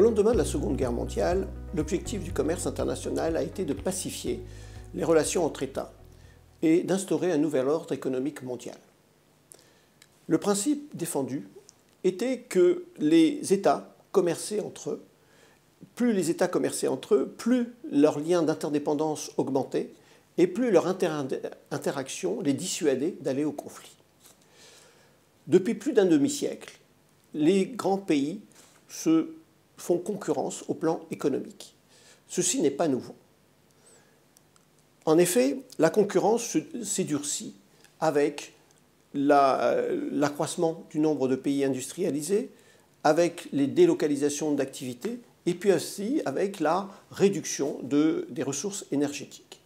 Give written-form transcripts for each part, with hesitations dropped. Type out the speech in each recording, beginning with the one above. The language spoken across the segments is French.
Au lendemain de la Seconde Guerre mondiale, l'objectif du commerce international a été de pacifier les relations entre États et d'instaurer un nouvel ordre économique mondial. Le principe défendu était que les États commerçaient entre eux. Plus les États commerçaient entre eux, plus leurs liens d'interdépendance augmentaient et plus leur interaction les dissuadait d'aller au conflit. Depuis plus d'un demi-siècle, les grands pays se font concurrence au plan économique. Ceci n'est pas nouveau. En effet, la concurrence s'est durcie avec l'accroissement du nombre de pays industrialisés, avec les délocalisations d'activités et puis aussi avec la réduction des ressources énergétiques.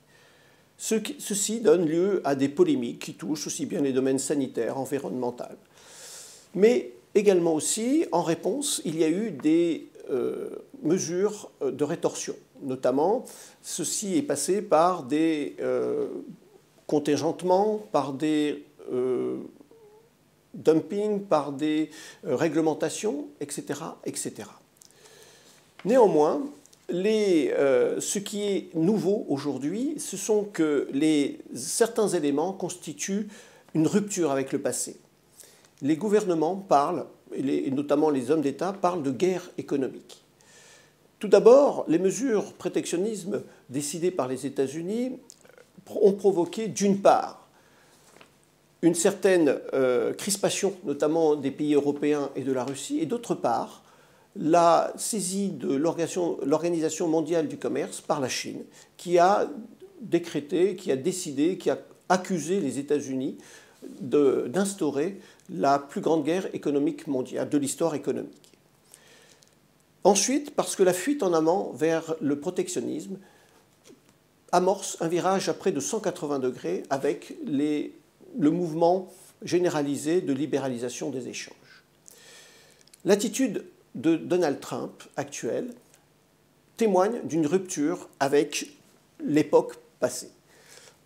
Ceci donne lieu à des polémiques qui touchent aussi bien les domaines sanitaires, environnementaux. Mais également aussi, en réponse, il y a eu des mesures de rétorsion. Notamment, ceci est passé par des contingentements, par des dumpings, par des réglementations, etc., etc. Néanmoins, ce qui est nouveau aujourd'hui, ce sont que certains éléments constituent une rupture avec le passé. Les gouvernements parlent, et notamment les hommes d'État, parlent de guerre économique. Tout d'abord, les mesures protectionnisme décidées par les États-Unis ont provoqué, d'une part, une certaine crispation, notamment des pays européens et de la Russie, et d'autre part, la saisie de l'Organisation mondiale du commerce par la Chine, qui a décrété, qui a décidé, qui a accusé les États-Unis d'instaurer la plus grande guerre économique mondiale de l'histoire économique. Ensuite, parce que la fuite en avant vers le protectionnisme amorce un virage à près de 180 degrés avec le mouvement généralisé de libéralisation des échanges. L'attitude de Donald Trump actuelle témoigne d'une rupture avec l'époque passée.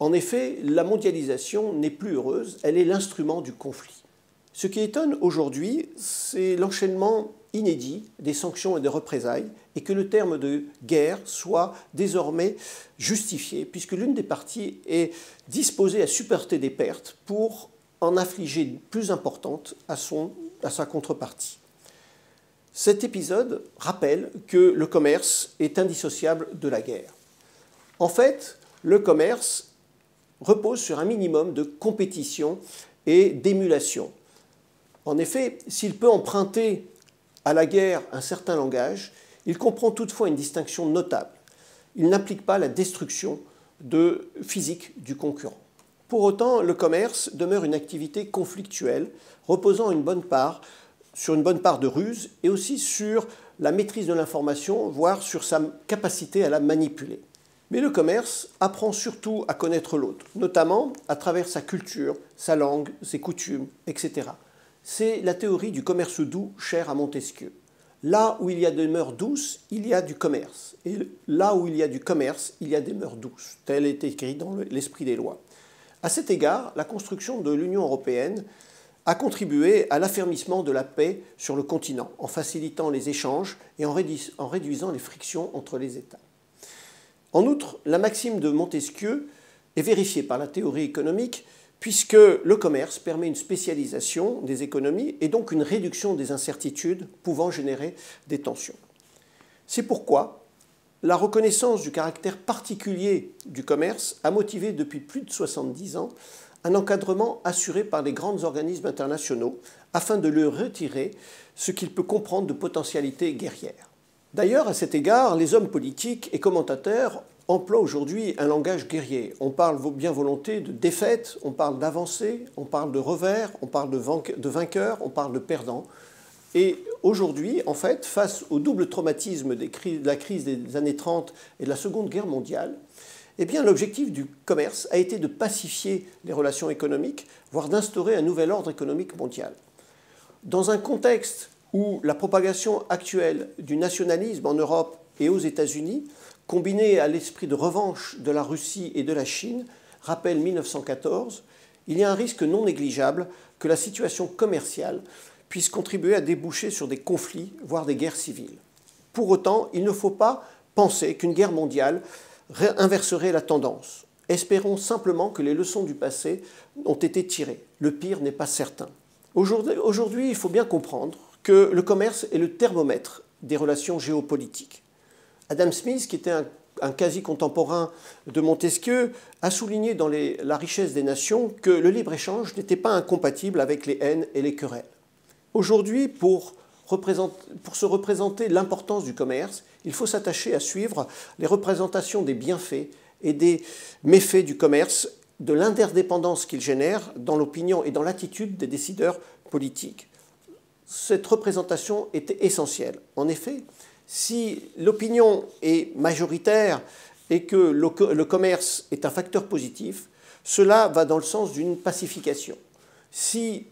En effet, la mondialisation n'est plus heureuse, elle est l'instrument du conflit. Ce qui étonne aujourd'hui, c'est l'enchaînement inédit des sanctions et des représailles et que le terme de guerre soit désormais justifié puisque l'une des parties est disposée à supporter des pertes pour en infliger plus importantes à sa contrepartie. Cet épisode rappelle que le commerce est indissociable de la guerre. En fait, le commerce repose sur un minimum de compétition et d'émulation. En effet, s'il peut emprunter à la guerre un certain langage, il comprend toutefois une distinction notable. Il n'implique pas la destruction physique du concurrent. Pour autant, le commerce demeure une activité conflictuelle, reposant sur une bonne part de ruse et aussi sur la maîtrise de l'information, voire sur sa capacité à la manipuler. Mais le commerce apprend surtout à connaître l'autre, notamment à travers sa culture, sa langue, ses coutumes, etc. C'est la théorie du commerce doux chère à Montesquieu. Là où il y a des mœurs douces, il y a du commerce. Et là où il y a du commerce, il y a des mœurs douces. Tel est écrit dans l'esprit des lois. À cet égard, la construction de l'Union européenne a contribué à l'affermissement de la paix sur le continent, en facilitant les échanges et en réduisant les frictions entre les États. En outre, la maxime de Montesquieu est vérifiée par la théorie économique puisque le commerce permet une spécialisation des économies et donc une réduction des incertitudes pouvant générer des tensions. C'est pourquoi la reconnaissance du caractère particulier du commerce a motivé depuis plus de 70 ans un encadrement assuré par les grands organismes internationaux afin de lui retirer ce qu'il peut comprendre de potentialité guerrière. D'ailleurs, à cet égard, les hommes politiques et commentateurs emploient aujourd'hui un langage guerrier. On parle bien volonté de défaite, on parle d'avancée, on parle de revers, on parle de vainqueur, on parle de perdant. Et aujourd'hui, en fait, face au double traumatisme de la crise des années 30 et de la Seconde Guerre mondiale, eh bien, l'objectif du commerce a été de pacifier les relations économiques, voire d'instaurer un nouvel ordre économique mondial. Dans un contexte où la propagation actuelle du nationalisme en Europe et aux États-Unis, combinée à l'esprit de revanche de la Russie et de la Chine, rappelle 1914, il y a un risque non négligeable que la situation commerciale puisse contribuer à déboucher sur des conflits, voire des guerres civiles. Pour autant, il ne faut pas penser qu'une guerre mondiale inverserait la tendance. Espérons simplement que les leçons du passé ont été tirées. Le pire n'est pas certain. Aujourd'hui, il faut bien comprendre que le commerce est le thermomètre des relations géopolitiques. Adam Smith, qui était un quasi-contemporain de Montesquieu, a souligné dans La richesse des nations que le libre-échange n'était pas incompatible avec les haines et les querelles. Aujourd'hui, pour se représenter l'importance du commerce, il faut s'attacher à suivre les représentations des bienfaits et des méfaits du commerce, de l'interdépendance qu'il génère dans l'opinion et dans l'attitude des décideurs politiques. Cette représentation était essentielle. En effet, si l'opinion est majoritaire et que le commerce est un facteur positif, cela va dans le sens d'une pacification. Si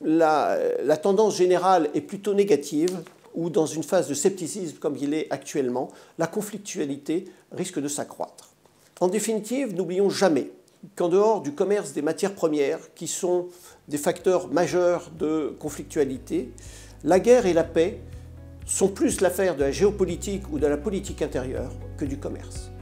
la tendance générale est plutôt négative ou dans une phase de scepticisme comme il est actuellement, la conflictualité risque de s'accroître. En définitive, n'oublions jamais qu'en dehors du commerce des matières premières, qui sont des facteurs majeurs de conflictualité, la guerre et la paix sont plus l'affaire de la géopolitique ou de la politique intérieure que du commerce.